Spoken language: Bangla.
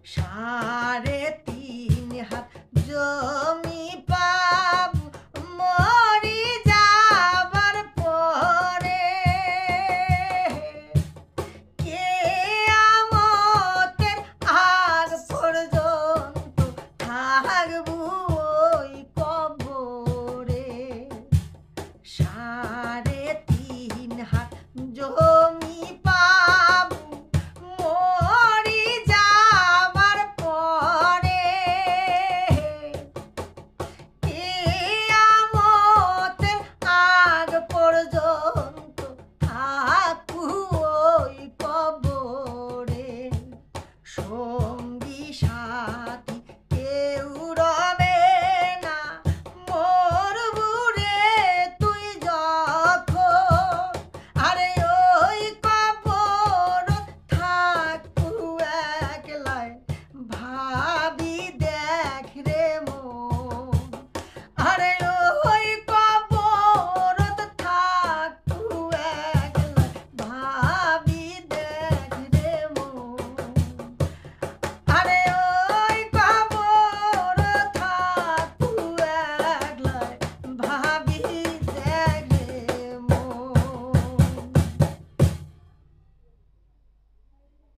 3.5 হাত জমি পাবো মরি যাবার পরে, কিয়ামতের আগ পর্যন্ত থাকবো ওই কবরে। 3.5 হাত জমি পাবো মরি যাবার পরে, কিয়ামতের আগ পর্যন্ত থাকবো ওই কবরে।